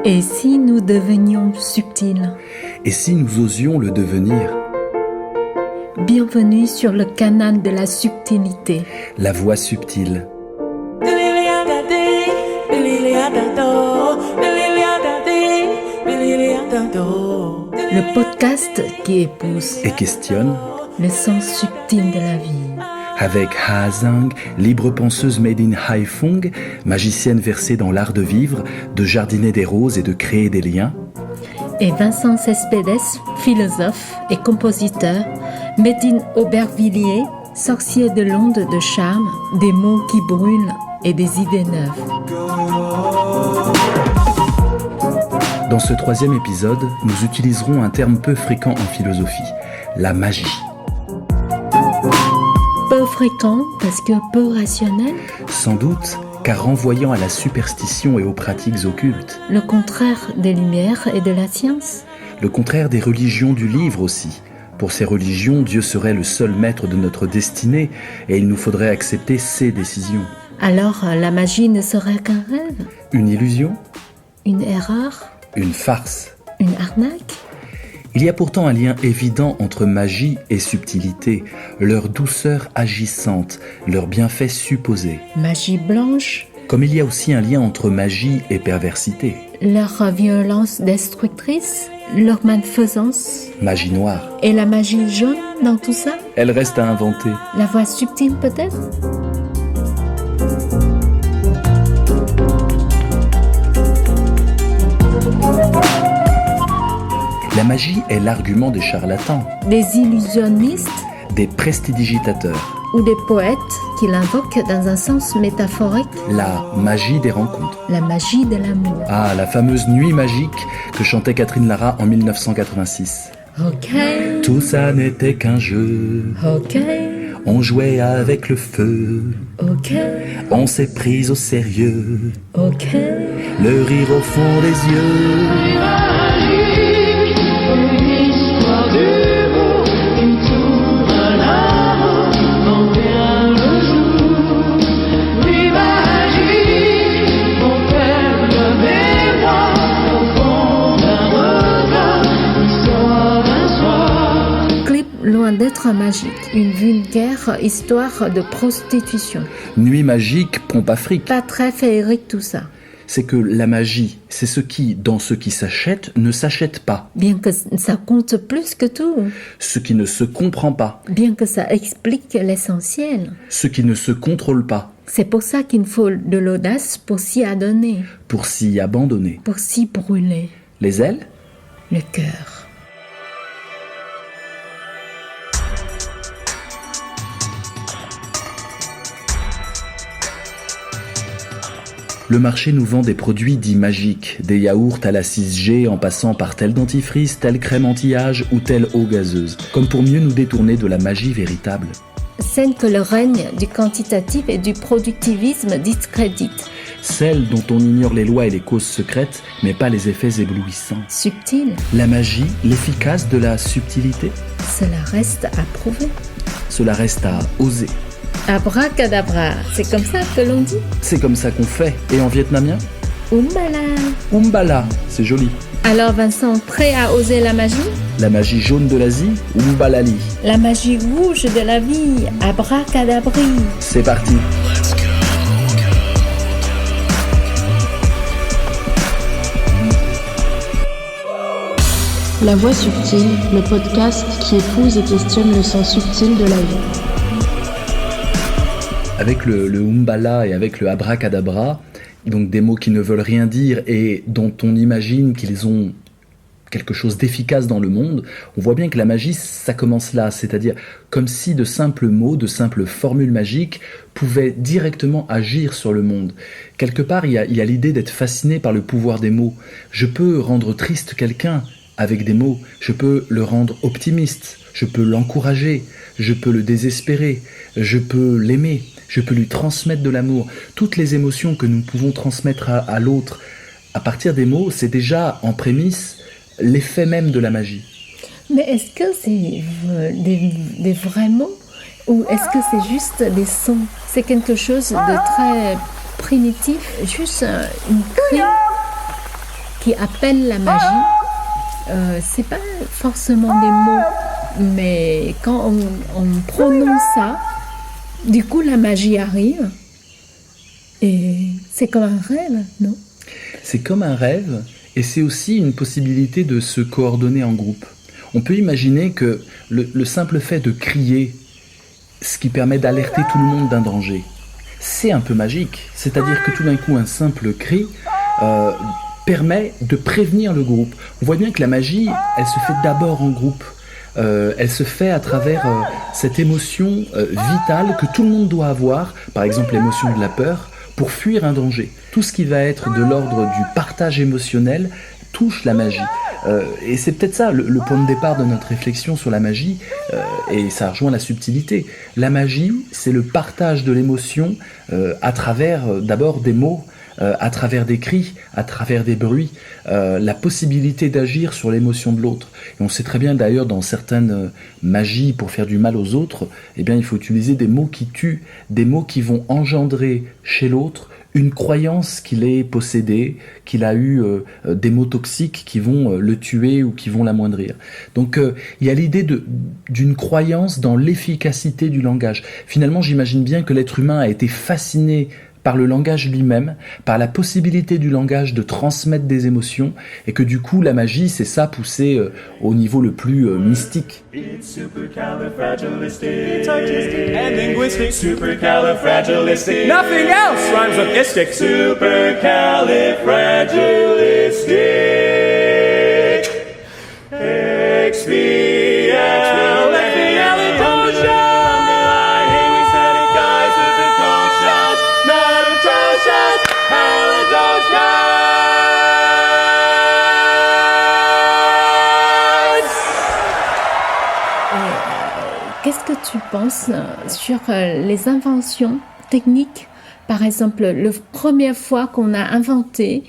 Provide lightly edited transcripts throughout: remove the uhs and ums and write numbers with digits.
Et si nous devenions subtils? Et si nous osions le devenir? Bienvenue sur le canal de la subtilité. La voix subtile. Le podcast qui épouse Et questionne le sens subtil de la vie. avec Ha Zhang, libre penseuse made in Haiphong, magicienne versée dans l'art de vivre, de jardiner des roses et de créer des liens. Et Vincent Cespedes, philosophe et compositeur, made in Aubervilliers, sorcier de l'onde de charme, des mots qui brûlent et des idées neuves. Dans ce troisième épisode, nous utiliserons un terme peu fréquent en philosophie, la magie. Peu fréquent parce que peu rationnel, Sans doute, car renvoyant à la superstition et aux pratiques occultes. le contraire des lumières et de la science. Le contraire des religions du livre aussi. Pour ces religions, Dieu serait le seul maître de notre destinée et il nous faudrait accepter ses décisions. Alors la magie ne serait qu'un rêve, Une illusion? une erreur, Une farce? une arnaque. Il y a pourtant un lien évident entre magie et subtilité, leur douceur agissante, leur bienfait supposé. Magie blanche, Comme il y a aussi un lien entre magie et perversité. leur violence destructrice, leur malfaisance. Magie noire, Et la magie jaune dans tout ça? elle reste à inventer. La voix subtile peut-être? La magie est l'argument des charlatans, Des illusionnistes des prestidigitateurs, ou des poètes qui l'invoquent dans un sens métaphorique, la magie des rencontres. la magie de l'amour. Ah, la fameuse nuit magique que chantait Catherine Lara en 1986. Ok, Tout ça n'était qu'un jeu, ok, on jouait avec le feu, ok, on s'est pris au sérieux, ok. le rire au fond des yeux. Clip loin d'être magique, une vulgaire histoire de prostitution. Nuit magique, pompe afrique. Pas très féerique tout ça. C'est que la magie, c'est ce qui, dans ce qui s'achète, ne s'achète pas. Bien que ça compte plus que tout. Ce qui ne se comprend pas. Bien que ça explique l'essentiel. Ce qui ne se contrôle pas. C'est pour ça qu'il faut de l'audace pour s'y adonner, Pour s'y abandonner. pour s'y brûler. Les ailes? Le cœur. Le marché nous vend des produits dits magiques, des yaourts à la 6G en passant par tel dentifrice, telle crème anti-âge ou telle eau gazeuse, comme pour mieux nous détourner de la magie véritable. Celle que le règne du quantitatif et du productivisme discrédite. Celle dont on ignore les lois et les causes secrètes, mais pas les effets éblouissants. Subtil, La magie, l'efficace de la subtilité, cela reste à prouver. cela reste à oser. Abracadabra, c'est comme ça que l'on dit. C'est comme ça qu'on fait. Et en vietnamien? Umbala. Umbala, c'est joli. Alors Vincent, prêt à oser la magie? La magie jaune de l'Asie, Umbalali. La magie rouge de la vie, abracadabri. C'est parti. La voix subtile, le podcast qui épouse et questionne le sens subtil de la vie. Avec le Umbala et avec le Abracadabra, donc des mots qui ne veulent rien dire et dont on imagine qu'ils ont quelque chose d'efficace dans le monde, on voit bien que la magie, ça commence là, c'est-à-dire comme si de simples mots, de simples formules magiques pouvaient directement agir sur le monde. Quelque part, il y a l'idée d'être fasciné par le pouvoir des mots. Je peux rendre triste quelqu'un avec des mots, je peux le rendre optimiste, je peux l'encourager, je peux le désespérer, je peux l'aimer, je peux lui transmettre de l'amour. Toutes les émotions que nous pouvons transmettre à l'autre à partir des mots, c'est déjà en prémisse l'effet même de la magie. Mais est-ce que c'est des vrais mots ou est-ce que c'est juste des sons? C'est quelque chose de très primitif, juste une cri qui appelle la magie, c'est pas forcément des mots, mais quand on prononce ça, du coup la magie arrive. Et c'est comme un rêve, non ? C'est comme un rêve, et c'est aussi une possibilité de se coordonner en groupe. On peut imaginer que le simple fait de crier, ce qui permet d'alerter tout le monde d'un danger, c'est un peu magique. C'est-à-dire que tout d'un coup, un simple cri permet de prévenir le groupe. On voit bien que la magie, elle se fait d'abord en groupe. Elle se fait à travers cette émotion vitale que tout le monde doit avoir, par exemple l'émotion de la peur, pour fuir un danger. Tout ce qui va être de l'ordre du partage émotionnel touche la magie. Et c'est peut-être ça le point de départ de notre réflexion sur la magie, et ça rejoint la subtilité. La magie, c'est le partage de l'émotion à travers d'abord des mots, à travers des cris, à travers des bruits, la possibilité d'agir sur l'émotion de l'autre. Et on sait très bien d'ailleurs dans certaines magies pour faire du mal aux autres, eh bien il faut utiliser des mots qui tuent, des mots qui vont engendrer chez l'autre une croyance qu'il est possédé, qu'il a eu des mots toxiques qui vont le tuer ou qui vont l'amoindrir. Donc il y a l'idée d'une croyance dans l'efficacité du langage. Finalement, j'imagine bien que l'être humain a été fasciné par le langage lui-même, par la possibilité du langage de transmettre des émotions, et que du coup la magie c'est ça poussé au niveau le plus mystique. It's supercalifragilistic and linguistic. Supercalifragilistic. Nothing else rhymes with istic. Supercalifragilistic. Qu'est-ce que tu penses sur les inventions techniques ? Par exemple, la première fois qu'on a inventé,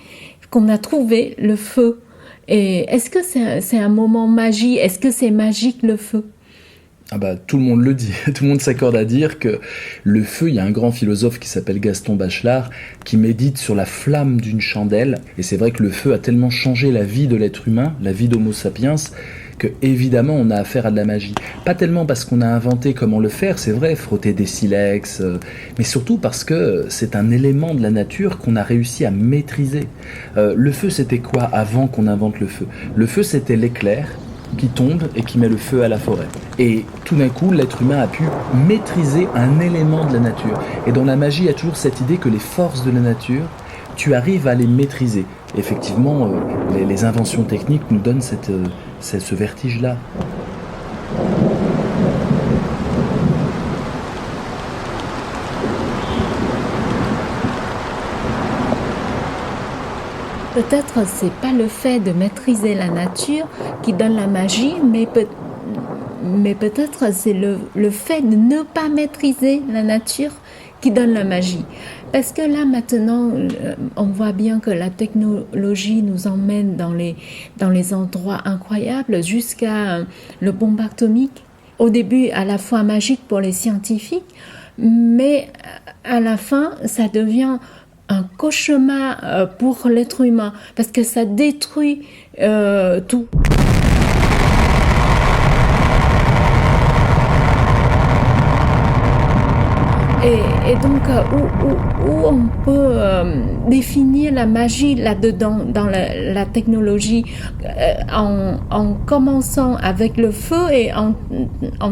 qu'on a trouvé le feu. Et est-ce que c'est un moment magique ? Est-ce que c'est magique le feu ? Ah bah, tout le monde le dit, tout le monde s'accorde à dire que le feu, il y a un grand philosophe qui s'appelle Gaston Bachelard qui médite sur la flamme d'une chandelle, et c'est vrai que le feu a tellement changé la vie de l'être humain, la vie d'Homo sapiens, que évidemment on a affaire à de la magie. Pas tellement parce qu'on a inventé comment le faire, c'est vrai, frotter des silex, mais surtout parce que c'est un élément de la nature qu'on a réussi à maîtriser. Le feu, c'était quoi avant qu'on invente le feu ? Le feu, c'était l'éclair qui tombe et qui met le feu à la forêt. Et tout d'un coup, l'être humain a pu maîtriser un élément de la nature. Et dans la magie, il y a toujours cette idée que les forces de la nature, tu arrives à les maîtriser. Effectivement, les inventions techniques nous donnent ce vertige-là. Peut-être c'est pas le fait de maîtriser la nature qui donne la magie, mais peut-être c'est le fait de ne pas maîtriser la nature qui donne la magie. Parce que là maintenant, on voit bien que la technologie nous emmène dans les endroits incroyables, jusqu'à le bombe atomique. Au début, à la fois magique pour les scientifiques, mais à la fin, ça devient un cauchemar pour l'être humain, parce que ça détruit tout. Et donc, où on peut définir la magie là-dedans, dans la technologie, en commençant avec le feu et en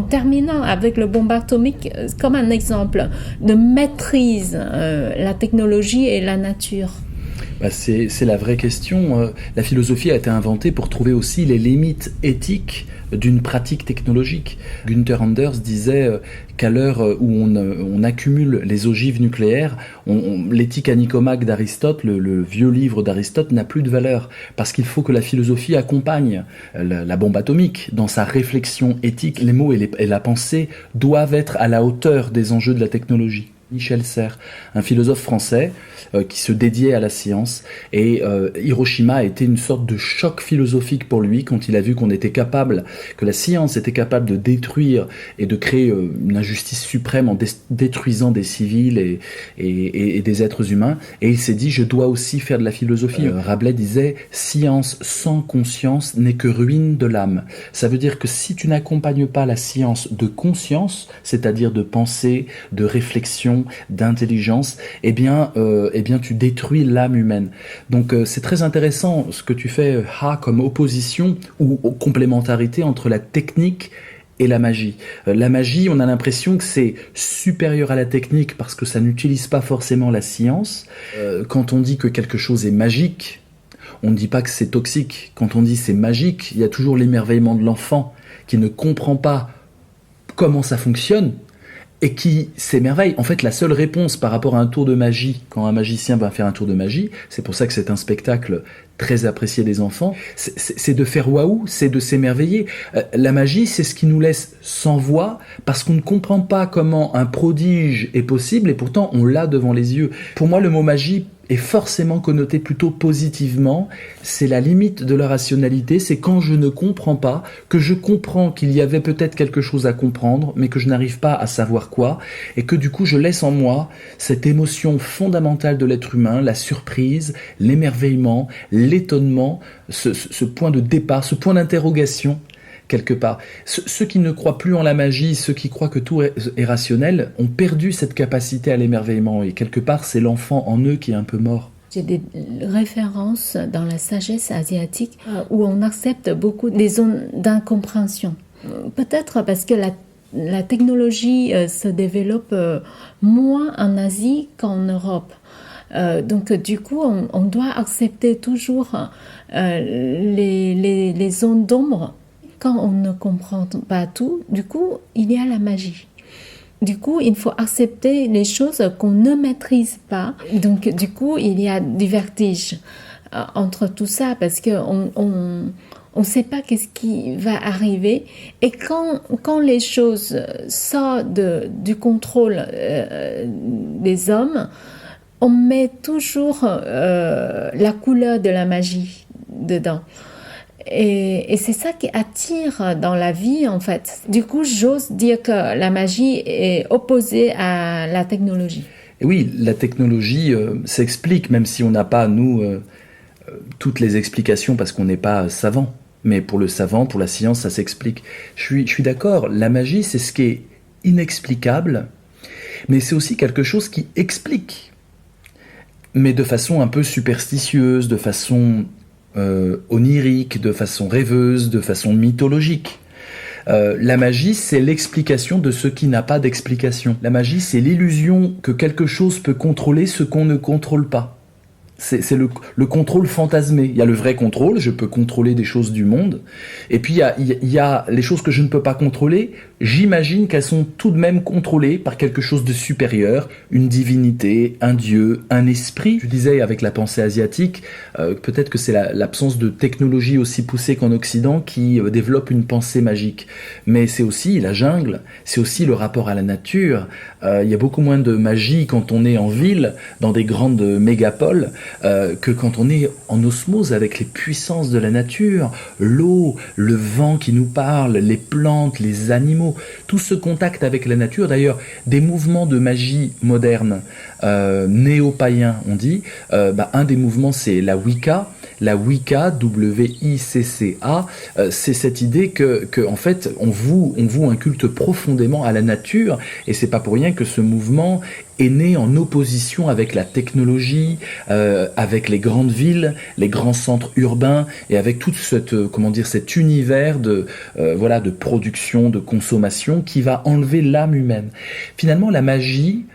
terminant avec le bombe atomique, comme un exemple de maîtrise la technologie et la nature. Bah c'est la vraie question. La philosophie a été inventée pour trouver aussi les limites éthiques d'une pratique technologique. Günther Anders disait qu'à l'heure où on accumule les ogives nucléaires, l'éthique à Nicomaque d'Aristote, le vieux livre d'Aristote, n'a plus de valeur, parce qu'il faut que la philosophie accompagne la bombe atomique dans sa réflexion éthique. Les mots et la pensée doivent être à la hauteur des enjeux de la technologie. Michel Serres, un philosophe français qui se dédiait à la science. Et Hiroshima a été une sorte de choc philosophique pour lui quand il a vu qu'on était capable, que la science était capable de détruire et de créer une injustice suprême en détruisant des civils et des êtres humains. Et il s'est dit, je dois aussi faire de la philosophie. Rabelais disait, science sans conscience n'est que ruine de l'âme. Ça veut dire que si tu n'accompagnes pas la science de conscience, c'est-à-dire de pensée, de réflexion, d'intelligence, eh bien tu détruis l'âme humaine. Donc c'est très intéressant ce que tu fais comme opposition ou complémentarité entre la technique et la magie. La magie, on a l'impression que c'est supérieur à la technique parce que ça n'utilise pas forcément la science. Quand on dit que quelque chose est magique, on ne dit pas que c'est toxique. Quand on dit c'est magique, il y a toujours l'émerveillement de l'enfant qui ne comprend pas comment ça fonctionne et qui s'émerveille. En fait, la seule réponse par rapport à un tour de magie, quand un magicien va faire un tour de magie, c'est pour ça que c'est un spectacle très apprécié des enfants, c'est de faire waouh, c'est de s'émerveiller. La magie, c'est ce qui nous laisse sans voix, parce qu'on ne comprend pas comment un prodige est possible, et pourtant on l'a devant les yeux. Pour moi, le mot magie est forcément connoté plutôt positivement. C'est la limite de la rationalité, c'est quand je ne comprends pas, que je comprends qu'il y avait peut-être quelque chose à comprendre, mais que je n'arrive pas à savoir quoi, et que du coup je laisse en moi cette émotion fondamentale de l'être humain, la surprise, l'émerveillement, l'étonnement, ce point de départ, ce point d'interrogation, quelque part. Ceux qui ne croient plus en la magie, ceux qui croient que tout est rationnel, ont perdu cette capacité à l'émerveillement. Et quelque part, c'est l'enfant en eux qui est un peu mort. J'ai des références dans la sagesse asiatique où on accepte beaucoup des zones d'incompréhension. Peut-être parce que la technologie se développe moins en Asie qu'en Europe. Donc du coup, on doit accepter toujours les zones d'ombre. Quand on ne comprend pas tout, du coup, il y a la magie. Du coup, il faut accepter les choses qu'on ne maîtrise pas. Donc, du coup, il y a du vertige entre tout ça parce qu'on ne sait pas qu'est-ce qui va arriver. Et quand les choses sortent du contrôle des hommes, on met toujours la couleur de la magie dedans. Et c'est ça qui attire dans la vie, en fait. Du coup, j'ose dire que la magie est opposée à la technologie. Et oui, la technologie s'explique, même si on n'a pas, nous, toutes les explications parce qu'on n'est pas savant. Mais pour le savant, pour la science, ça s'explique. Je suis d'accord, la magie, c'est ce qui est inexplicable, mais c'est aussi quelque chose qui explique. Mais de façon un peu superstitieuse, de façon onirique, de façon rêveuse, de façon mythologique. La magie, c'est l'explication de ce qui n'a pas d'explication. La magie, c'est l'illusion que quelque chose peut contrôler ce qu'on ne contrôle pas. C'est le contrôle fantasmé. Il y a le vrai contrôle, je peux contrôler des choses du monde. Et puis il y a les choses que je ne peux pas contrôler, j'imagine qu'elles sont tout de même contrôlées par quelque chose de supérieur, une divinité, un dieu, un esprit. Je disais avec la pensée asiatique, peut-être que c'est l'absence de technologie aussi poussée qu'en Occident qui développe une pensée magique. Mais c'est aussi la jungle, c'est aussi le rapport à la nature. Il y a beaucoup moins de magie quand on est en ville, dans des grandes mégapoles, que quand on est en osmose avec les puissances de la nature, l'eau, le vent qui nous parle, les plantes, les animaux, tout ce contact avec la nature. D'ailleurs, des mouvements de magie moderne, néo-païens, on dit, un des mouvements, c'est la Wicca. La Wicca, W-I-C-C-A, c'est cette idée que en fait, on voue un culte profondément à la nature, et c'est pas pour rien que ce mouvement est né en opposition avec la technologie, avec les grandes villes, les grands centres urbains, et avec tout cet univers de production, de consommation qui va enlever l'âme humaine. Finalement, la magie,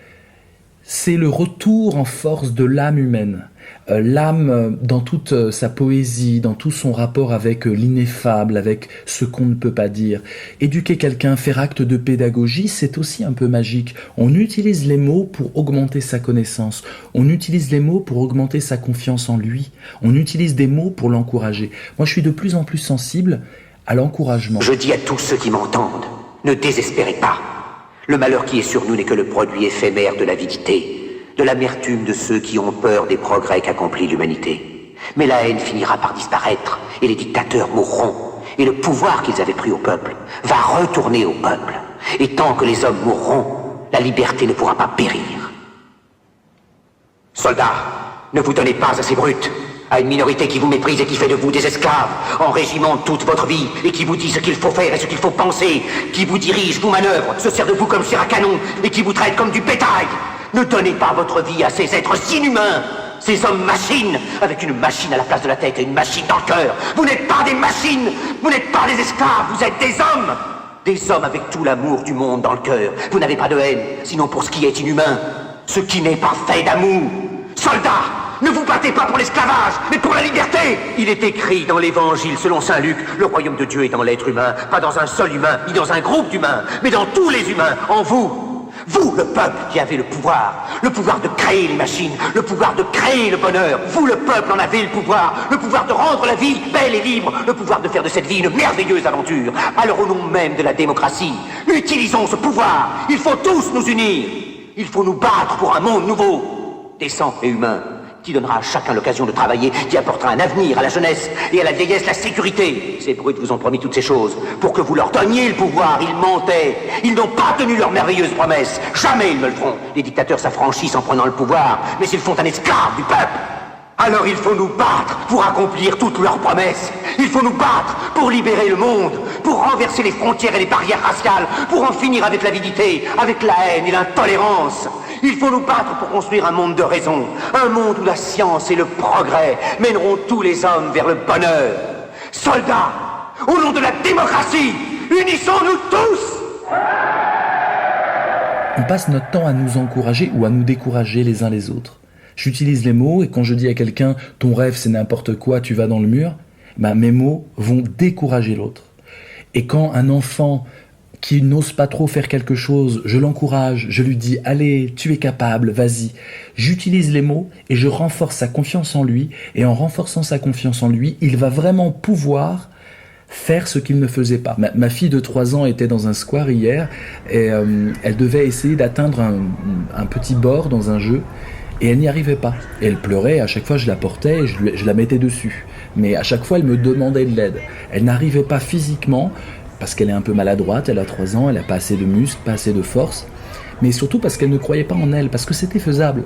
c'est le retour en force de l'âme humaine. L'âme dans toute sa poésie, dans tout son rapport avec l'ineffable, avec ce qu'on ne peut pas dire. Éduquer quelqu'un, faire acte de pédagogie, c'est aussi un peu magique. On utilise les mots pour augmenter sa connaissance. On utilise les mots pour augmenter sa confiance en lui. On utilise des mots pour l'encourager. Moi, je suis de plus en plus sensible à l'encouragement. Je dis à tous ceux qui m'entendent, ne désespérez pas. Le malheur qui est sur nous n'est que le produit éphémère de l'avidité, de l'amertume de ceux qui ont peur des progrès qu'accomplit l'humanité. Mais la haine finira par disparaître, et les dictateurs mourront, et le pouvoir qu'ils avaient pris au peuple va retourner au peuple. Et tant que les hommes mourront, la liberté ne pourra pas périr. Soldats, ne vous donnez pas à ces brutes, à une minorité qui vous méprise et qui fait de vous des esclaves, en régiment toute votre vie, et qui vous dit ce qu'il faut faire et ce qu'il faut penser, qui vous dirige, vous manœuvre, se sert de vous comme chair à canon, et qui vous traite comme du bétail. Ne donnez pas votre vie à ces êtres inhumains, ces hommes-machines, avec une machine à la place de la tête et une machine dans le cœur. Vous n'êtes pas des machines, vous n'êtes pas des esclaves, vous êtes des hommes. Des hommes avec tout l'amour du monde dans le cœur. Vous n'avez pas de haine, sinon pour ce qui est inhumain, ce qui n'est pas fait d'amour. Soldats, ne vous battez pas pour l'esclavage, mais pour la liberté. Il est écrit dans l'évangile selon saint Luc, le royaume de Dieu est dans l'être humain, pas dans un seul humain, ni dans un groupe d'humains, mais dans tous les humains, en vous. Vous, le peuple, qui avez le pouvoir de créer les machines, le pouvoir de créer le bonheur. Vous, le peuple, en avez le pouvoir de rendre la vie belle et libre, le pouvoir de faire de cette vie une merveilleuse aventure. Alors au nom même de la démocratie, utilisons ce pouvoir. Il faut tous nous unir. Il faut nous battre pour un monde nouveau, décent et humain, qui donnera à chacun l'occasion de travailler, qui apportera un avenir à la jeunesse et à la vieillesse la sécurité. Ces brutes vous ont promis toutes ces choses pour que vous leur donniez le pouvoir. Ils mentaient. Ils n'ont pas tenu leurs merveilleuses promesses. Jamais ils ne le feront. Les dictateurs s'affranchissent en prenant le pouvoir, mais ils font un esclave du peuple. Alors il faut nous battre pour accomplir toutes leurs promesses. Il faut nous battre pour libérer le monde, pour renverser les frontières et les barrières raciales, pour en finir avec l'avidité, avec la haine et l'intolérance. Il faut nous battre pour construire un monde de raison, un monde où la science et le progrès mèneront tous les hommes vers le bonheur. Soldats, au nom de la démocratie, unissons-nous tous! On passe notre temps à nous encourager ou à nous décourager les uns les autres. J'utilise les mots et quand je dis à quelqu'un « ton rêve c'est n'importe quoi, tu vas dans le mur », mes mots vont décourager l'autre. Et quand un enfant qui n'ose pas trop faire quelque chose, je l'encourage, je lui dis « allez, tu es capable, vas-y ». J'utilise les mots et je renforce sa confiance en lui et en renforçant sa confiance en lui, il va vraiment pouvoir faire ce qu'il ne faisait pas. Ma fille de 3 ans était dans un square hier et elle devait essayer d'atteindre un petit bord dans un jeu et elle n'y arrivait pas. Et elle pleurait, à chaque fois je la portais et je la mettais dessus. Mais à chaque fois elle me demandait de l'aide. Elle n'arrivait pas physiquement parce qu'elle est un peu maladroite, elle a 3 ans, elle n'a pas assez de muscles, pas assez de force, mais surtout parce qu'elle ne croyait pas en elle, parce que c'était faisable.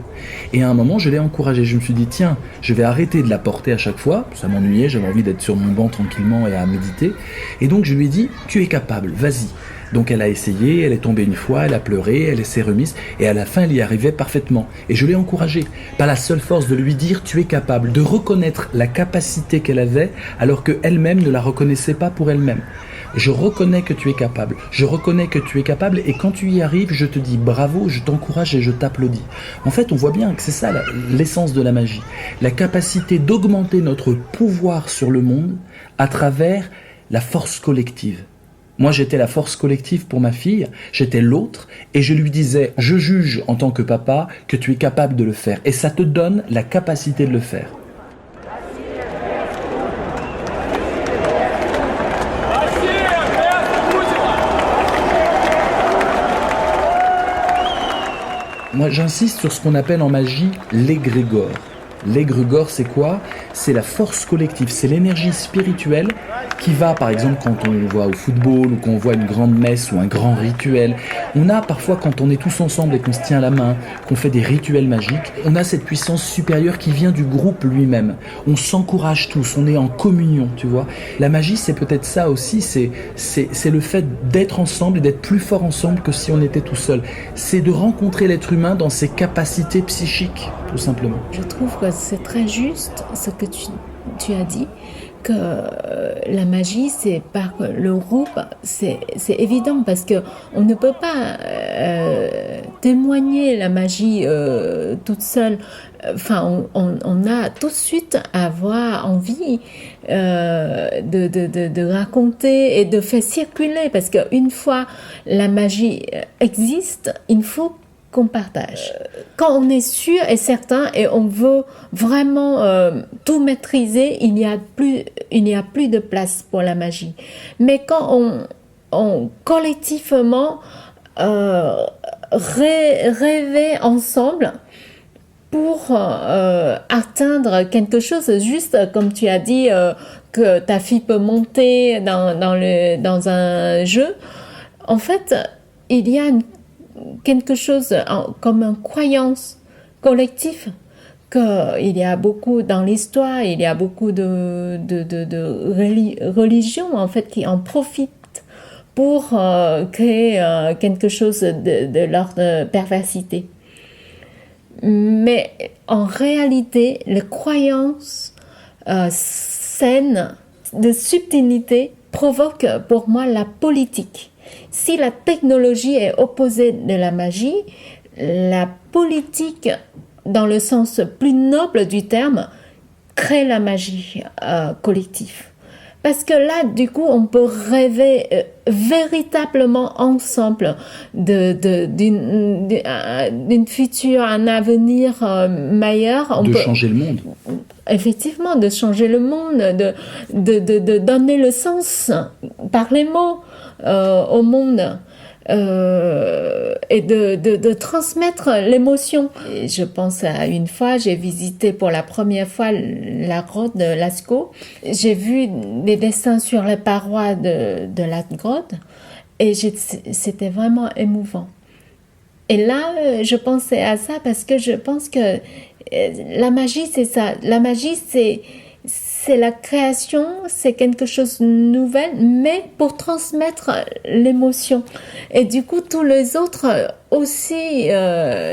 Et à un moment, je l'ai encouragée, je me suis dit, tiens, je vais arrêter de la porter à chaque fois, ça m'ennuyait, j'avais envie d'être sur mon banc tranquillement et à méditer, et donc je lui ai dit, tu es capable, vas-y. Donc elle a essayé, elle est tombée une fois, elle a pleuré, elle s'est remise, et à la fin elle y arrivait parfaitement. Et je l'ai encouragée, par la seule force de lui dire, tu es capable, de reconnaître la capacité qu'elle avait, alors qu'elle-même ne la reconnaissait pas pour elle-même. Je reconnais que tu es capable, je reconnais que tu es capable et quand tu y arrives, je te dis bravo, je t'encourage et je t'applaudis. En fait, on voit bien que c'est ça l'essence de la magie, la capacité d'augmenter notre pouvoir sur le monde à travers la force collective. Moi, j'étais la force collective pour ma fille, j'étais l'autre et je lui disais, je juge en tant que papa que tu es capable de le faire et ça te donne la capacité de le faire. Moi, j'insiste sur ce qu'on appelle en magie l'égrégore. L'égrégore, c'est quoi? C'est la force collective, c'est l'énergie spirituelle qui va, par exemple, quand on va au football ou qu'on voit une grande messe ou un grand rituel. On a parfois, quand on est tous ensemble et qu'on se tient la main, qu'on fait des rituels magiques, on a cette puissance supérieure qui vient du groupe lui-même. On s'encourage tous, on est en communion, tu vois. La magie, c'est peut-être ça aussi, c'est le fait d'être ensemble et d'être plus fort ensemble que si on était tout seul. C'est de rencontrer l'être humain dans ses capacités psychiques, tout simplement. Je trouve que c'est très juste ce que tu as dit, que la magie, c'est par le groupe, c'est évident parce que on ne peut pas témoigner la magie toute seule. Enfin, on a tout de suite à avoir envie de raconter et de faire circuler parce qu'une fois la magie existe, il faut qu'on partage. Quand on est sûr et certain et on veut vraiment tout maîtriser, il n'y a plus de place pour la magie. Mais quand on collectivement, rêver ensemble pour atteindre quelque chose, juste comme tu as dit que ta fille peut monter dans un jeu. En fait, il y a quelque chose comme une croyance collective qu'il y a beaucoup dans l'histoire, il y a beaucoup de religions en fait qui en profitent pour créer quelque chose de leur perversité. Mais en réalité, les croyances saines de subtilité provoquent pour moi la politique. Si la technologie est opposée de la magie, la politique, dans le sens plus noble du terme, crée la magie collective. Parce que là, du coup, on peut rêver véritablement ensemble d'une future, un avenir meilleur. Changer le monde. Effectivement, de changer le monde, de donner le sens par les mots au monde. Et de transmettre l'émotion. Et je pense à une fois, j'ai visité pour la première fois la grotte de Lascaux. J'ai vu des dessins sur les parois de la grotte et c'était vraiment émouvant. Et là, je pensais à ça parce que je pense que la magie, c'est ça. La magie, c'est la création, c'est quelque chose de nouvel, mais pour transmettre l'émotion. Et du coup, tous les autres aussi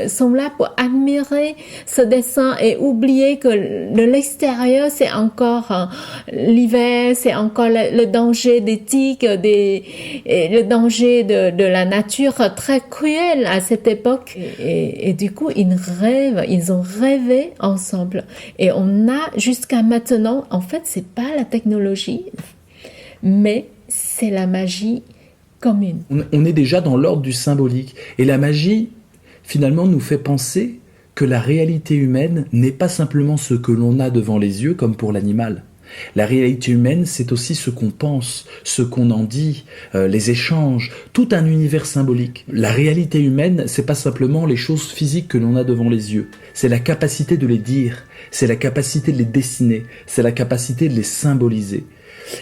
sont là pour admirer ce dessin et oublier que de l'extérieur, c'est encore l'hiver, c'est encore le danger des tiques, le danger de la nature très cruelle à cette époque. Et du coup, ils ont rêvé ensemble. Et on a jusqu'à maintenant, en fait, c'est pas la technologie, mais c'est la magie commune. On est déjà dans l'ordre du symbolique. Et la magie, finalement, nous fait penser que la réalité humaine n'est pas simplement ce que l'on a devant les yeux, comme pour l'animal. La réalité humaine, c'est aussi ce qu'on pense, ce qu'on en dit, les échanges, tout un univers symbolique. La réalité humaine, c'est pas simplement les choses physiques que l'on a devant les yeux. C'est la capacité de les dire, c'est la capacité de les dessiner, c'est la capacité de les symboliser.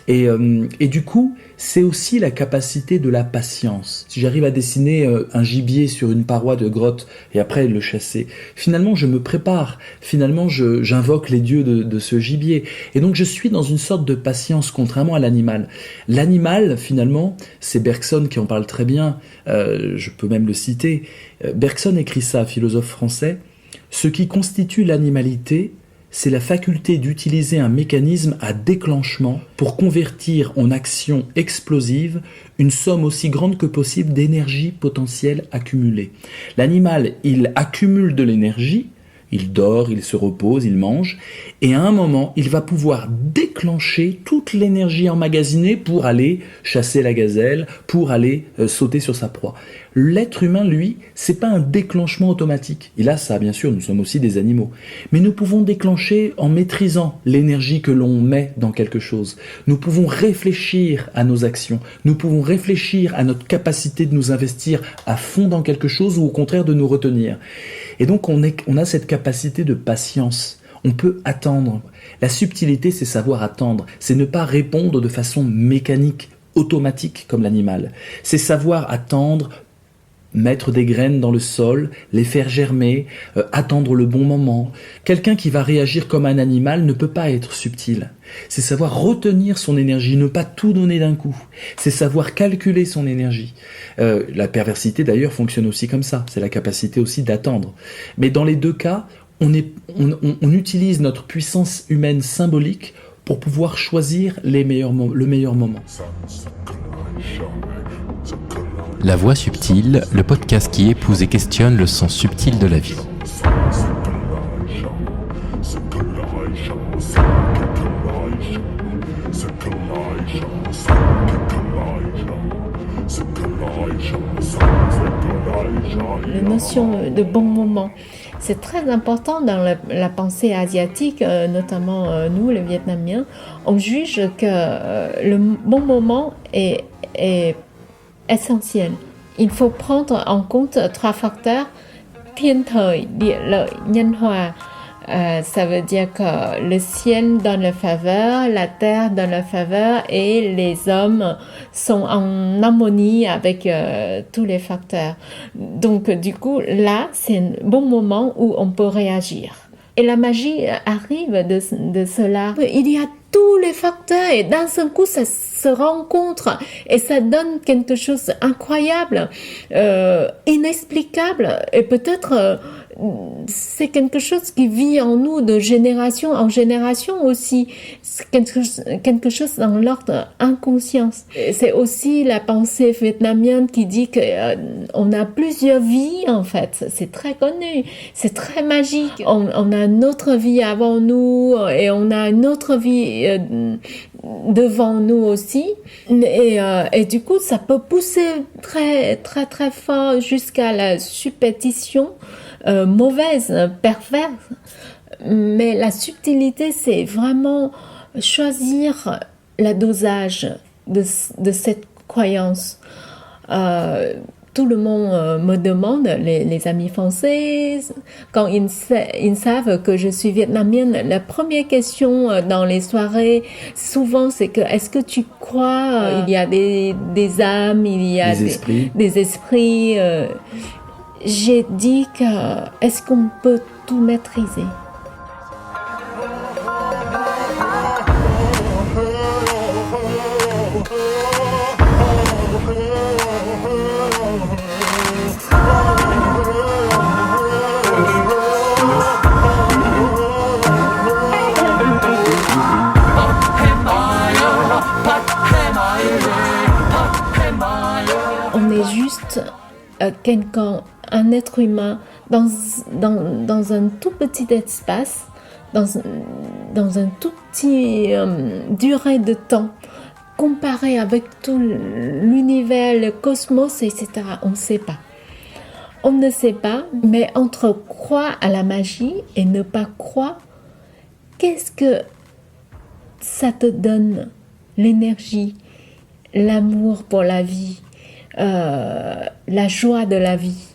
Et du coup, c'est aussi la capacité de la patience. Si j'arrive à dessiner un gibier sur une paroi de grotte et après le chasser, finalement je me prépare, finalement j'invoque les dieux de ce gibier. Et donc je suis dans une sorte de patience, contrairement à l'animal. L'animal, finalement, c'est Bergson qui en parle très bien, je peux même le citer. Bergson écrit ça, philosophe français, « Ce qui constitue l'animalité, c'est la faculté d'utiliser un mécanisme à déclenchement pour convertir en action explosive une somme aussi grande que possible d'énergie potentielle accumulée. L'animal, il accumule de l'énergie, il dort, il se repose, il mange, et à un moment, il va pouvoir déclencher toute l'énergie emmagasinée pour aller chasser la gazelle, pour aller sauter sur sa proie. L'être humain, lui, c'est pas un déclenchement automatique. Il a ça, bien sûr, nous sommes aussi des animaux. Mais nous pouvons déclencher en maîtrisant l'énergie que l'on met dans quelque chose. Nous pouvons réfléchir à nos actions. Nous pouvons réfléchir à notre capacité de nous investir à fond dans quelque chose ou au contraire de nous retenir. Et donc, on a cette capacité de patience. On peut attendre. La subtilité, c'est savoir attendre. C'est ne pas répondre de façon mécanique, automatique comme l'animal. C'est savoir attendre, mettre des graines dans le sol, les faire germer, attendre le bon moment. Quelqu'un qui va réagir comme un animal ne peut pas être subtil. C'est savoir retenir son énergie, ne pas tout donner d'un coup. C'est savoir calculer son énergie. La perversité d'ailleurs fonctionne aussi comme ça, c'est la capacité aussi d'attendre. Mais dans les deux cas, on utilise notre puissance humaine symbolique pour pouvoir choisir le meilleur moment. La Voix subtile, le podcast qui épouse et questionne le sens subtil de la vie. La notion de bon moment, c'est très important dans la pensée asiatique, notamment nous, les Vietnamiens. On juge que le bon moment est essentiel Il faut prendre en compte 3 facteurs. Thiên thời, địa lợi, nhân hòa. Ça veut dire que le ciel donne la faveur, la terre donne la faveur et les hommes sont en harmonie avec tous les facteurs. Donc du coup, là, c'est un bon moment où on peut réagir. Et la magie arrive de cela. Il y a tous les facteurs et d'un seul coup, ça se rencontre et ça donne quelque chose d'incroyable, inexplicable et peut-être c'est quelque chose qui vit en nous de génération en génération aussi. C'est quelque chose dans l'ordre inconscience. C'est aussi la pensée vietnamienne qui dit qu'on a plusieurs vies en fait. C'est très connu, c'est très magique. On a une autre vie avant nous et on a une autre vie devant nous aussi. Et du coup, ça peut pousser très très très fort jusqu'à la superstition. Mauvaise, perverse, mais la subtilité, c'est vraiment choisir le dosage de cette croyance. Tout le monde me demande, les amis français, quand ils savent que je suis vietnamienne, la première question dans les soirées, souvent, c'est que est-ce que tu crois il y a des âmes, il y a des esprits j'ai dit que est-ce qu'on peut tout maîtriser? On est juste quelqu'un, un être humain dans un tout petit espace, dans un tout petit durée de temps, comparé avec tout l'univers, le cosmos, etc. On ne sait pas. On ne sait pas, mais entre croire à la magie et ne pas croire, qu'est-ce que ça te donne? L'énergie, l'amour pour la vie, la joie de la vie.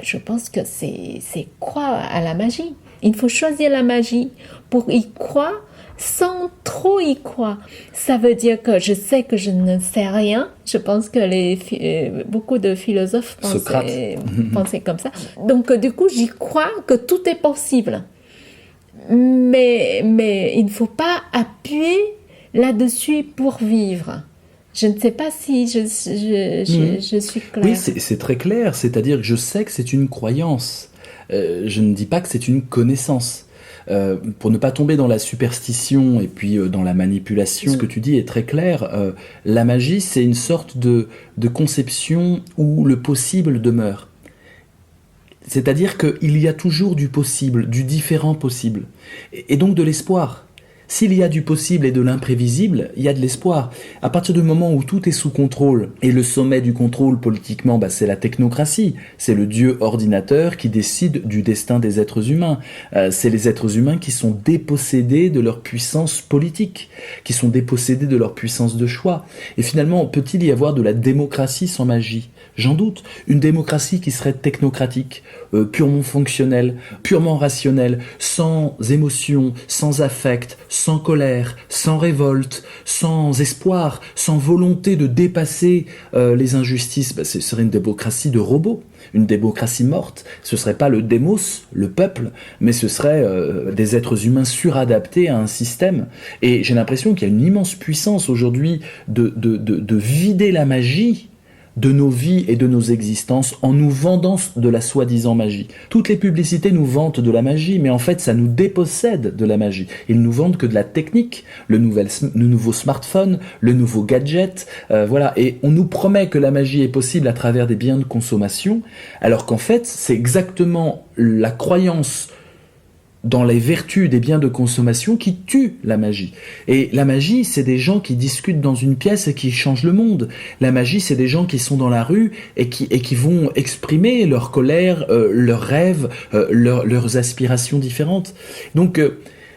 Je pense que c'est croire à la magie. Il faut choisir la magie pour y croire sans trop y croire. Ça veut dire que je sais que je ne sais rien. Je pense que beaucoup de philosophes pensaient comme ça. Donc du coup, j'y crois que tout est possible. Mais il ne faut pas appuyer là-dessus pour vivre. Je ne sais pas si je suis claire. Oui, c'est très clair. C'est-à-dire que je sais que c'est une croyance. Je ne dis pas que c'est une connaissance. Pour ne pas tomber dans la superstition et puis dans la manipulation, ce que tu dis est très clair. La magie, c'est une sorte de conception où le possible demeure. C'est-à-dire qu'il y a toujours du possible, du différent possible, et donc de l'espoir. S'il y a du possible et de l'imprévisible, il y a de l'espoir. À partir du moment où tout est sous contrôle, et le sommet du contrôle politiquement, c'est la technocratie, c'est le dieu ordinateur qui décide du destin des êtres humains. C'est les êtres humains qui sont dépossédés de leur puissance politique, qui sont dépossédés de leur puissance de choix. Et finalement, peut-il y avoir de la démocratie sans magie ? J'en doute. Une démocratie qui serait technocratique, purement fonctionnelle, purement rationnelle, sans émotion, sans affect, sans colère, sans révolte, sans espoir, sans volonté de dépasser les injustices, ce serait une démocratie de robots, une démocratie morte. Ce serait pas le démos, le peuple, mais ce serait des êtres humains suradaptés à un système. Et j'ai l'impression qu'il y a une immense puissance aujourd'hui de vider la magie de nos vies et de nos existences en nous vendant de la soi-disant magie. Toutes les publicités nous vantent de la magie, mais en fait ça nous dépossède de la magie. Ils nous vendent que de la technique, le nouveau smartphone, le nouveau gadget, voilà. Et on nous promet que la magie est possible à travers des biens de consommation, alors qu'en fait c'est exactement la croyance dans les vertus des biens de consommation qui tuent la magie. Et la magie, c'est des gens qui discutent dans une pièce et qui changent le monde. La magie, c'est des gens qui sont dans la rue et qui vont exprimer leur colère, leurs rêves, leurs aspirations différentes. Donc,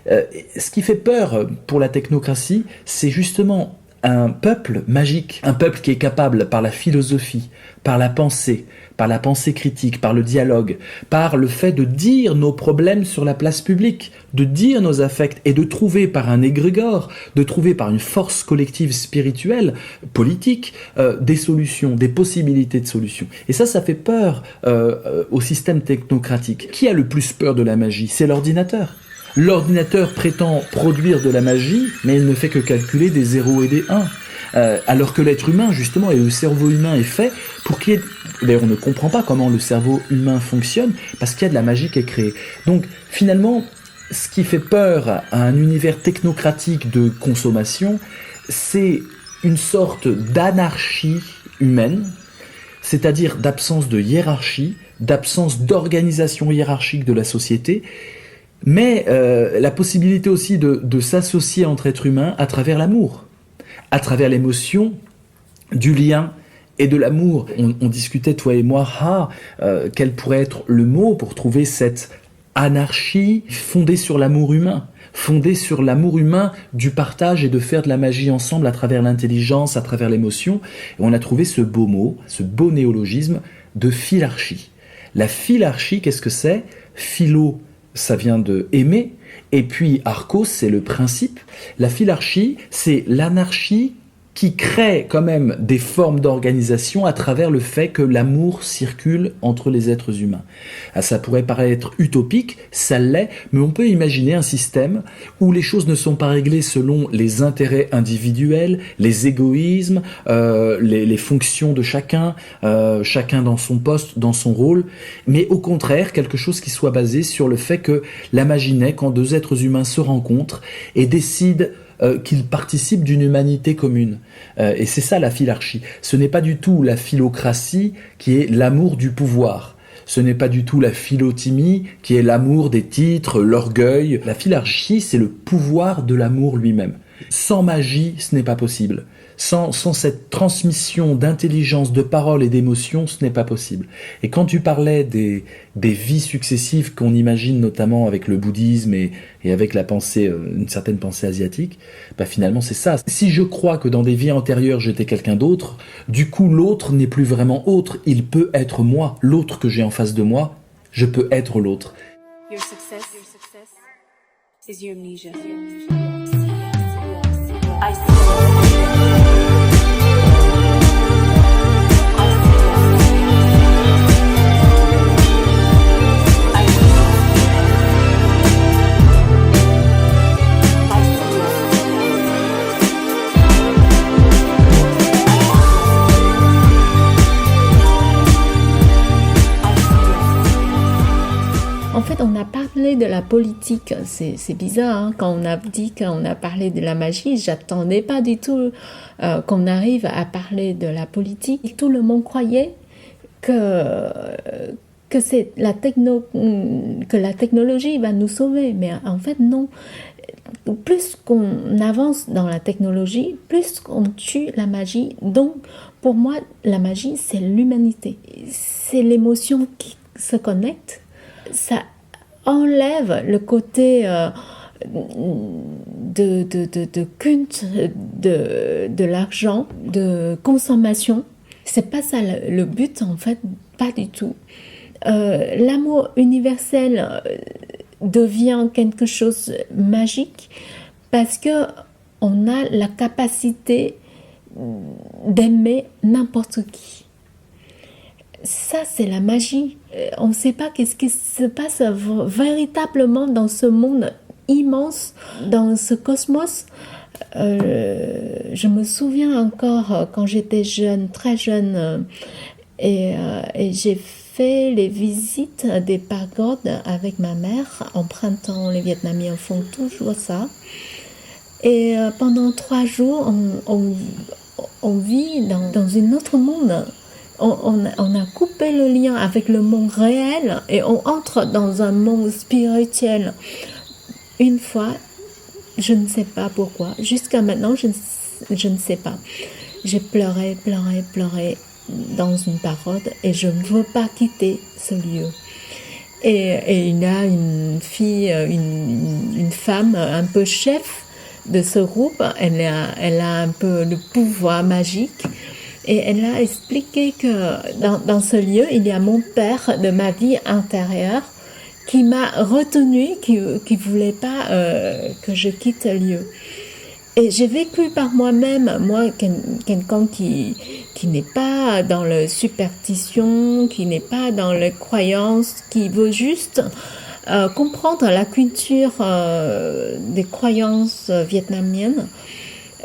ce qui fait peur pour la technocratie, c'est justement un peuple magique, un peuple qui est capable par la philosophie, par la pensée critique, par le dialogue, par le fait de dire nos problèmes sur la place publique, de dire nos affects et de trouver par un égrégore, de trouver par une force collective spirituelle, politique, des solutions, des possibilités de solutions. Et ça fait peur au système technocratique. Qui a le plus peur de la magie ? C'est l'ordinateur. L'ordinateur prétend produire de la magie, mais il ne fait que calculer des 0 et des 1. Alors que l'être humain, justement, et le cerveau humain est fait pour qu'il y ait... D'ailleurs, on ne comprend pas comment le cerveau humain fonctionne, parce qu'il y a de la magie qui est créée. Donc, finalement, ce qui fait peur à un univers technocratique de consommation, c'est une sorte d'anarchie humaine, c'est-à-dire d'absence de hiérarchie, d'absence d'organisation hiérarchique de la société, mais la possibilité aussi de s'associer entre êtres humains à travers l'amour, à travers l'émotion, du lien et de l'amour. On discutait, toi et moi, quel pourrait être le mot pour trouver cette anarchie fondée sur l'amour humain, fondée sur l'amour humain du partage et de faire de la magie ensemble à travers l'intelligence, à travers l'émotion. Et on a trouvé ce beau mot, ce beau néologisme de philarchie. La philarchie, qu'est-ce que c'est ? Philo, ça vient de aimer, et puis archos, c'est le principe. La philarchie, c'est l'anarchie qui crée quand même des formes d'organisation à travers le fait que l'amour circule entre les êtres humains. Ça pourrait paraître utopique, ça l'est, mais on peut imaginer un système où les choses ne sont pas réglées selon les intérêts individuels, les égoïsmes, les fonctions de chacun, chacun dans son poste, dans son rôle, mais au contraire, quelque chose qui soit basé sur le fait que la magie naît quand deux êtres humains se rencontrent et décident qu'ils participent d'une humanité commune. Et c'est ça la philarchie. Ce n'est pas du tout la philocratie qui est l'amour du pouvoir. Ce n'est pas du tout la philotimie qui est l'amour des titres, l'orgueil. La philarchie, c'est le pouvoir de l'amour lui-même. Sans magie, ce n'est pas possible. Sans cette transmission d'intelligence, de parole et d'émotion, ce n'est pas possible. Et quand tu parlais des vies successives qu'on imagine notamment avec le bouddhisme et avec la pensée, une certaine pensée asiatique, finalement c'est ça. Si je crois que dans des vies antérieures j'étais quelqu'un d'autre, du coup l'autre n'est plus vraiment autre, il peut être moi. L'autre que j'ai en face de moi, je peux être l'autre. Your success is your amnesia. I see. En fait, on a parlé de la politique. C'est bizarre, hein? Quand on a dit qu'on a parlé de la magie, j'attendais pas du tout qu'on arrive à parler de la politique. Et tout le monde croyait que c'est que la technologie va nous sauver, mais en fait non. Plus qu'on avance dans la technologie, plus on tue la magie. Donc, pour moi, la magie, c'est l'humanité. C'est l'émotion qui se connecte. Ça enlève le côté de culte, de l'argent, de consommation. C'est pas ça le but, en fait, pas du tout. L'amour universel devient quelque chose de magique parce que on a la capacité d'aimer n'importe qui. Ça, c'est la magie. On ne sait pas qu'est-ce qui se passe véritablement dans ce monde immense, dans ce cosmos. Je me souviens encore quand j'étais jeune, très jeune, et j'ai fait les visites des pagodes avec ma mère. En printemps, les Vietnamiens font toujours ça. Et pendant 3 jours, on vit dans un autre monde. On a coupé le lien avec le monde réel et on entre dans un monde spirituel. Une fois, je ne sais pas pourquoi, jusqu'à maintenant, je ne sais pas. J'ai pleuré dans une parode et je ne veux pas quitter ce lieu. Et il y a une fille, une femme un peu chef de ce groupe, elle a un peu le pouvoir magique. Et elle a expliqué que dans ce lieu, il y a mon père de ma vie intérieure qui m'a retenu, qui voulait pas que je quitte le lieu. Et j'ai vécu par moi-même, quelqu'un qui n'est pas dans la superstition, qui n'est pas dans les croyances, qui veut juste comprendre la culture des croyances vietnamiennes.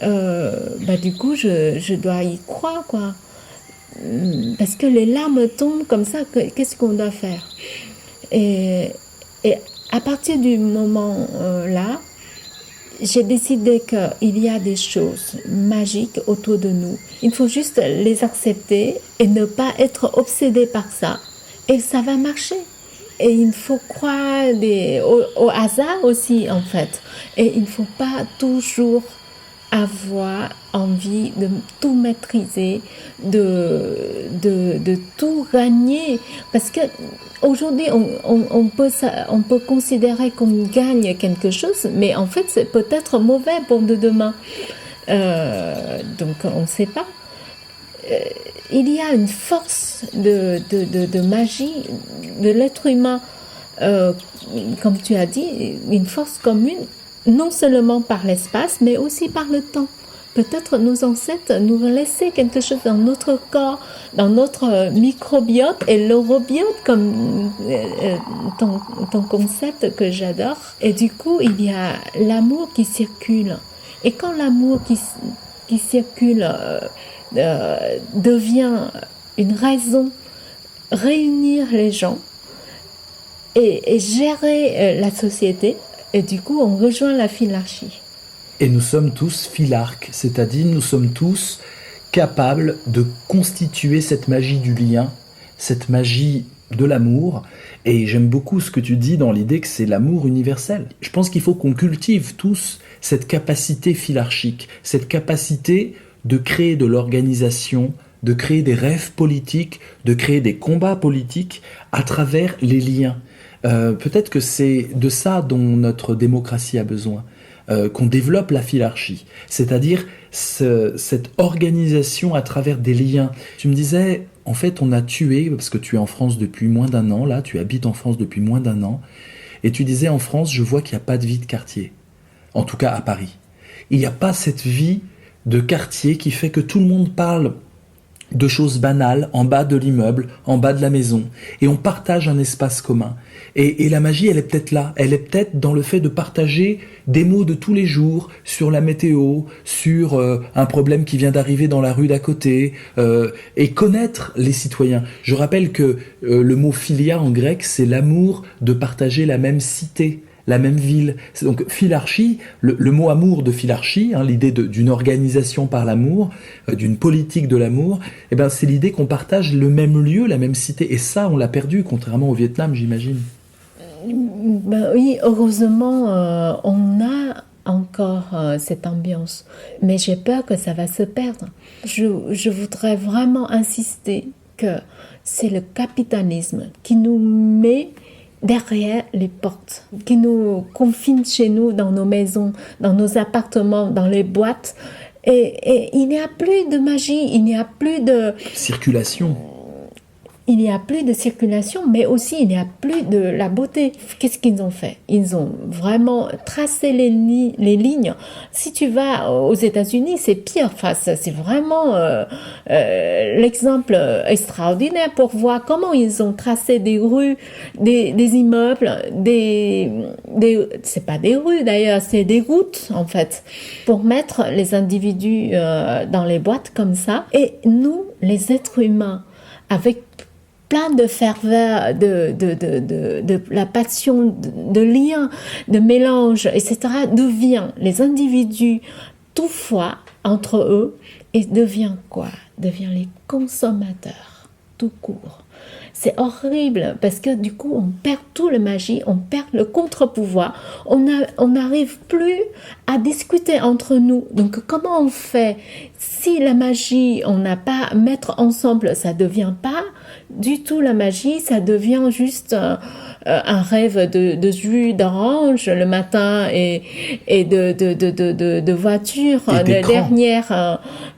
Du coup, je dois y croire, quoi. Parce que les larmes tombent comme ça, qu'est-ce qu'on doit faire? Et à partir du moment là, j'ai décidé qu'il y a des choses magiques autour de nous. Il faut juste les accepter et ne pas être obsédé par ça. Et ça va marcher. Et il faut croire au hasard aussi, en fait. Et il ne faut pas toujours avoir envie de tout maîtriser, de tout gagner. Parce que aujourd'hui, on peut considérer qu'on gagne quelque chose, mais en fait, c'est peut-être mauvais pour de demain. Donc, on ne sait pas. Il y a une force de magie de l'être humain, comme tu as dit, une force commune, non seulement par l'espace, mais aussi par le temps. Peut-être nos ancêtres nous laissaient quelque chose dans notre corps, dans notre microbiote et l'orobiote, comme ton concept que j'adore. Et du coup, il y a l'amour qui circule. Et quand l'amour qui circule devient une raison, réunir les gens et gérer la société, et du coup, on rejoint la philarchie. Et nous sommes tous philarques, c'est-à-dire nous sommes tous capables de constituer cette magie du lien, cette magie de l'amour. Et j'aime beaucoup ce que tu dis dans l'idée que c'est l'amour universel. Je pense qu'il faut qu'on cultive tous cette capacité philarchique, cette capacité de créer de l'organisation, de créer des rêves politiques, de créer des combats politiques à travers les liens. Peut-être que c'est de ça dont notre démocratie a besoin, qu'on développe la philarchie, c'est-à-dire cette organisation à travers des liens. Tu me disais, en fait, on a tué, parce que tu es en France depuis moins d'un an, là, tu habites en France depuis moins d'un an, et tu disais, en France, je vois qu'il n'y a pas de vie de quartier, en tout cas à Paris. Il n'y a pas cette vie de quartier qui fait que tout le monde parle de choses banales en bas de l'immeuble, en bas de la maison, et on partage un espace commun. Et la magie, elle est peut-être là, elle est peut-être dans le fait de partager des mots de tous les jours sur la météo, sur un problème qui vient d'arriver dans la rue d'à côté, et connaître les citoyens. Je rappelle que le mot philia en grec, c'est l'amour de partager la même cité, la même ville. C'est donc philarchie, le mot amour de philarchie, l'idée d'une organisation par l'amour, d'une politique de l'amour, c'est l'idée qu'on partage le même lieu, la même cité. Et ça, on l'a perdu, contrairement au Vietnam, j'imagine. Oui, heureusement, on a encore cette ambiance. Mais j'ai peur que ça va se perdre. Je voudrais vraiment insister que c'est le capitalisme qui nous met derrière les portes, qui nous confine chez nous, dans nos maisons, dans nos appartements, dans les boîtes. Et il n'y a plus de magie, il n'y a plus de circulation. Il n'y a plus de circulation, mais aussi il n'y a plus de la beauté. Qu'est-ce qu'ils ont fait? Ils ont vraiment tracé les lignes. Si tu vas aux États-Unis, c'est pire. Enfin, c'est vraiment l'exemple extraordinaire pour voir comment ils ont tracé des rues, des immeubles, c'est pas des rues d'ailleurs, c'est des routes en fait, pour mettre les individus dans les boîtes comme ça. Et nous, les êtres humains, avec plein de ferveur, de la passion, de liens, de mélange, etc., devient les individus tout fois entre eux et devient quoi? Devient les consommateurs, tout court. C'est horrible parce que du coup, on perd tout le magie, on perd le contre-pouvoir, on n'arrive plus à discuter entre nous. Donc, comment on fait? Si la magie, on n'a pas à mettre ensemble, ça ne devient pas du tout la magie, ça devient juste un rêve de jus d'orange le matin et de voitures,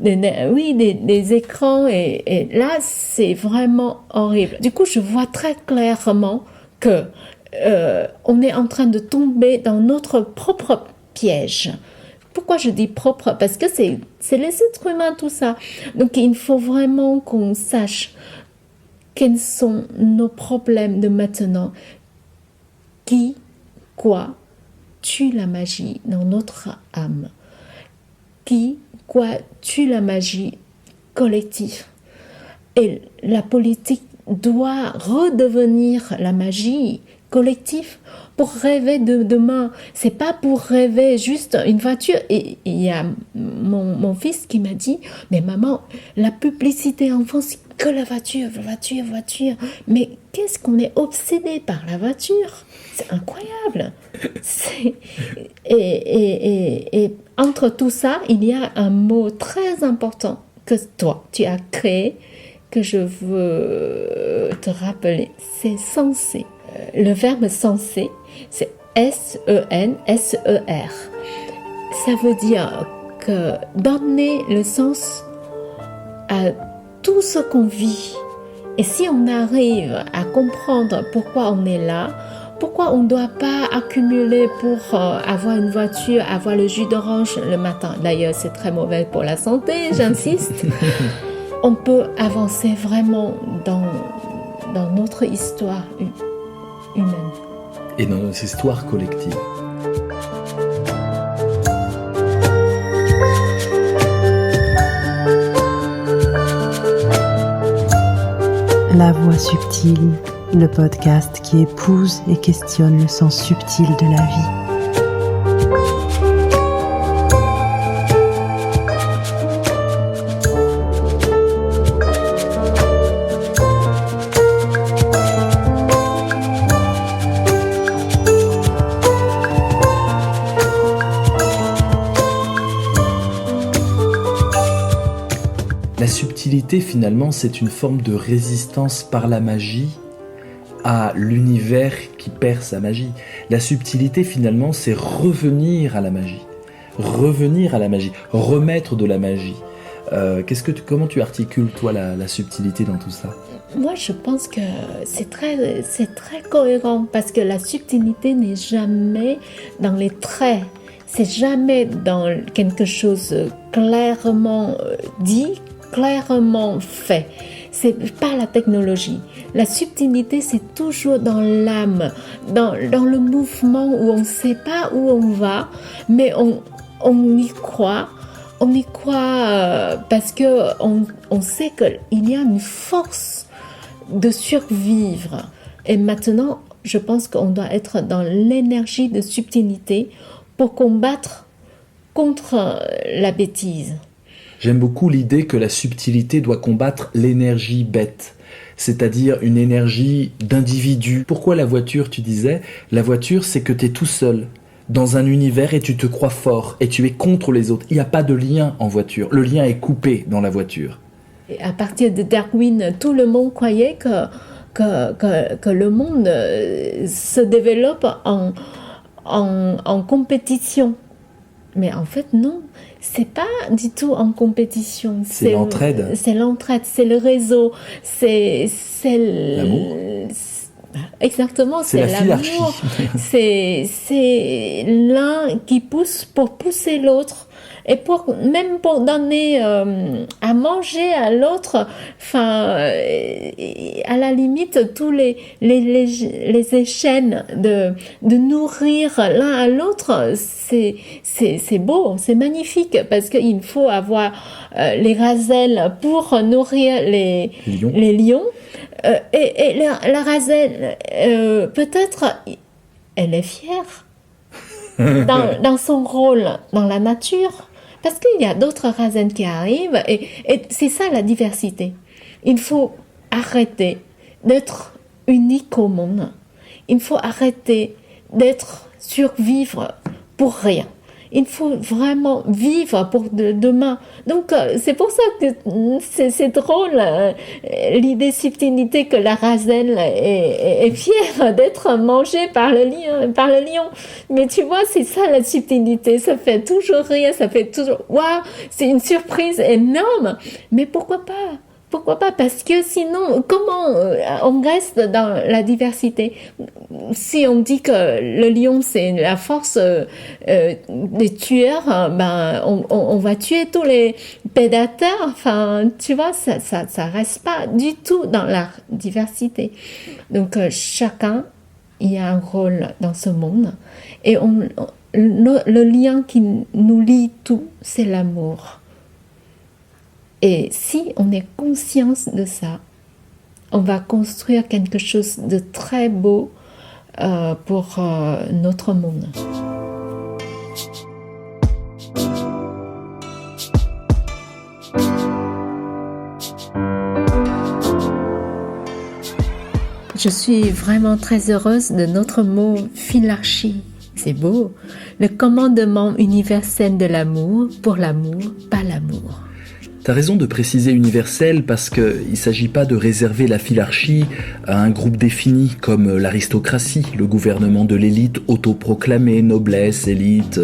Et des écrans et là c'est vraiment horrible. Du coup, je vois très clairement que on est en train de tomber dans notre propre piège. Pourquoi je dis propre? Parce que c'est les êtres humains, tout ça. Donc il faut vraiment qu'on sache quels sont nos problèmes de maintenant. Qui, quoi, tue la magie dans notre âme? Qui, quoi, tue la magie collective? Et la politique doit redevenir la magie collective pour rêver de demain. C'est pas pour rêver juste une voiture. Et il y a mon fils qui m'a dit, mais maman, la publicité en France, c'est que la voiture. Mais qu'est-ce qu'on est obsédé par la voiture? C'est incroyable. Et entre tout ça, il y a un mot très important que toi, tu as créé, que je veux te rappeler. C'est sensé. Le verbe sensé, c'est S-E-N-S-E-R. Ça veut dire que donner le sens à tout ce qu'on vit. Et si on arrive à comprendre pourquoi on est là, pourquoi on ne doit pas accumuler pour avoir une voiture, avoir le jus d'orange le matin. D'ailleurs, c'est très mauvais pour la santé, j'insiste. On peut avancer vraiment dans notre histoire humaine. Et dans notre histoire collective. La Voix subtile, le podcast qui épouse et questionne le sens subtil de la vie. La subtilité, finalement, c'est une forme de résistance par la magie à l'univers qui perd sa magie. La subtilité, finalement, c'est revenir à la magie. Remettre de la magie. Comment tu articules, toi, la subtilité dans tout ça? Moi, je pense que c'est très cohérent parce que la subtilité n'est jamais dans les traits. C'est jamais dans quelque chose clairement dit, clairement fait. C'est pas la technologie. La subtilité, c'est toujours dans l'âme, dans le mouvement où on ne sait pas où on va, mais on y croit. On y croit parce que on sait qu'il y a une force de survivre. Et maintenant, je pense qu'on doit être dans l'énergie de subtilité pour combattre contre la bêtise. J'aime beaucoup l'idée que la subtilité doit combattre l'énergie bête, c'est-à-dire une énergie d'individu. Pourquoi la voiture, tu disais? La voiture, c'est que tu es tout seul dans un univers et tu te crois fort et tu es contre les autres. Il n'y a pas de lien en voiture. Le lien est coupé dans la voiture. Et à partir de Darwin, tout le monde croyait que le monde se développe en compétition. Mais en fait, non. C'est pas du tout en compétition. C'est l'entraide. C'est l'entraide, c'est le réseau, c'est l'amour. Exactement, c'est l'amour. c'est l'un qui pousse pour pousser l'autre. Et même pour donner à manger à l'autre, à la limite, tous les échelles de nourrir l'un à l'autre, c'est beau, c'est magnifique, parce qu'il faut avoir les gazelles pour nourrir les lions. Et la gazelle, peut-être, elle est fière dans son rôle dans la nature. Parce qu'il y a d'autres gazelles qui arrivent et c'est ça la diversité. Il faut arrêter d'être unique au monde. Il faut arrêter d'être survivre pour rien. Il faut vraiment vivre pour demain. Donc, c'est pour ça que c'est drôle, l'idée subtilité que la Razel est fière d'être mangée par le lion. Mais tu vois, c'est ça la subtilité. Ça fait toujours rire, ça fait toujours « Waouh, c'est une surprise énorme !» Mais pourquoi pas ? Pourquoi pas? Parce que sinon, comment on reste dans la diversité? Si on dit que le lion, c'est la force des tueurs, on va tuer tous les prédateurs. Enfin, tu vois, ça reste pas du tout dans la diversité. Donc, chacun, il y a un rôle dans ce monde. Et le lien qui nous lie tout, c'est l'amour. Et si on est conscient de ça, on va construire quelque chose de très beau pour notre monde. Je suis vraiment très heureuse de notre mot philarchie. C'est beau. Le commandement universel de l'amour, pour l'amour, pas l'amour. T'as raison de préciser universel parce qu'il ne s'agit pas de réserver la philarchie à un groupe défini comme l'aristocratie, le gouvernement de l'élite autoproclamée, noblesse, élite,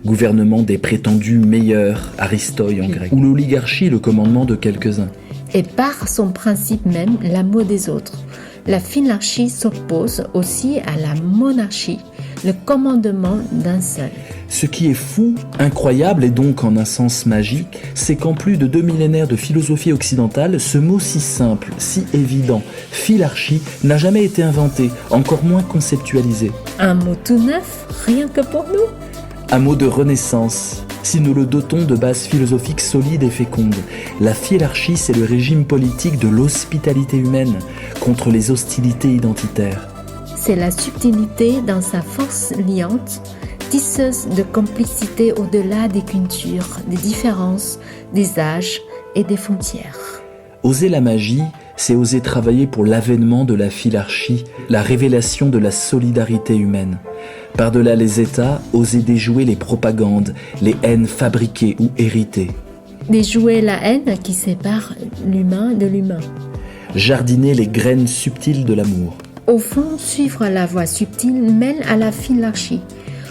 gouvernement des prétendus meilleurs, aristoi en grec, ou l'oligarchie, le commandement de quelques-uns. Et par son principe même, l'amour des autres. La philarchie s'oppose aussi à la monarchie, le commandement d'un seul. Ce qui est fou, incroyable et donc en un sens magique, c'est qu'en plus de 2 millénaires de philosophie occidentale, ce mot si simple, si évident, philarchie, n'a jamais été inventé, encore moins conceptualisé. Un mot tout neuf, rien que pour nous. Un mot de renaissance, si nous le dotons de bases philosophiques solides et fécondes. La philarchie, c'est le régime politique de l'hospitalité humaine contre les hostilités identitaires. C'est la subtilité dans sa force liante, tisseuse de complicité au-delà des cultures, des différences, des âges et des frontières. Oser la magie, c'est oser travailler pour l'avènement de la philarchie, la révélation de la solidarité humaine. Par-delà les États, oser déjouer les propagandes, les haines fabriquées ou héritées. Déjouer la haine qui sépare l'humain de l'humain. Jardiner les graines subtiles de l'amour. Au fond, suivre la voie subtile mène à la philarchie.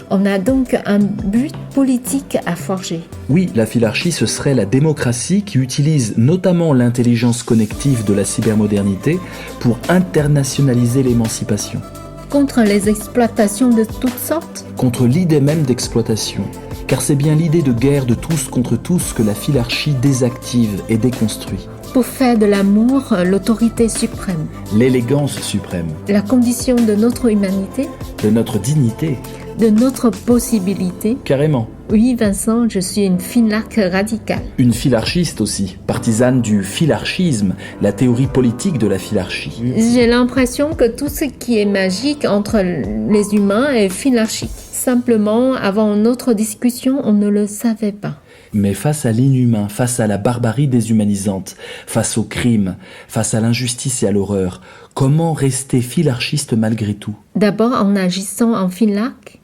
On a donc un but politique à forger. Oui, la philarchie, ce serait la démocratie qui utilise notamment l'intelligence connective de la cybermodernité pour internationaliser l'émancipation. Contre les exploitations de toutes sortes. Contre l'idée même d'exploitation. Car c'est bien l'idée de guerre de tous contre tous que la philarchie désactive et déconstruit. Pour faire de l'amour l'autorité suprême. L'élégance suprême. La condition de notre humanité. De notre dignité. De notre possibilité. Carrément. Oui, Vincent, je suis une philarque radicale. Une philarchiste aussi, partisane du philarchisme, la théorie politique de la philarchie. J'ai l'impression que tout ce qui est magique entre les humains est philarchique. Simplement, avant notre discussion, on ne le savait pas. Mais face à l'inhumain, face à la barbarie déshumanisante, face au crime, face à l'injustice et à l'horreur, comment rester philarchiste malgré tout? D'abord en agissant en philarque,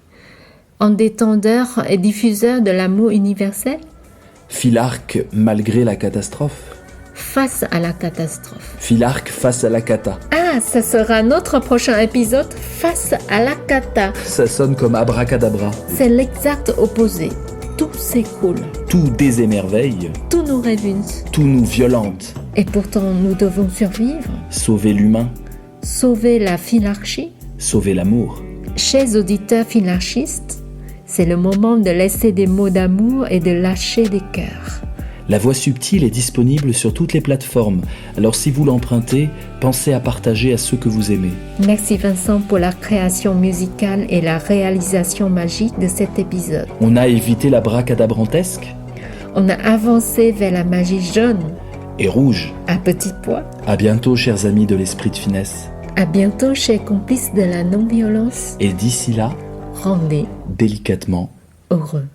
en détendeur et diffuseur de l'amour universel. Philarque malgré la catastrophe. Face à la catastrophe. Philarque face à la cata. Ah, ça sera notre prochain épisode, face à la cata. Ça sonne comme abracadabra. C'est l'exact opposé. Tout s'écroule. Tout désémerveille. Tout nous révulse. Tout nous violente. Et pourtant, nous devons survivre. Sauver l'humain. Sauver la philarchie. Sauver l'amour. Chers auditeurs philarchistes, c'est le moment de laisser des mots d'amour et de lâcher des cœurs. La voix subtile est disponible sur toutes les plateformes, alors si vous l'empruntez, pensez à partager à ceux que vous aimez. Merci Vincent pour la création musicale et la réalisation magique de cet épisode. On a évité la bracadabrantesque. On a avancé vers la magie jaune. Et rouge. À petit pois. À bientôt, chers amis de l'esprit de finesse. À bientôt, chers complices de la non-violence. Et d'ici là, rendez délicatement heureux.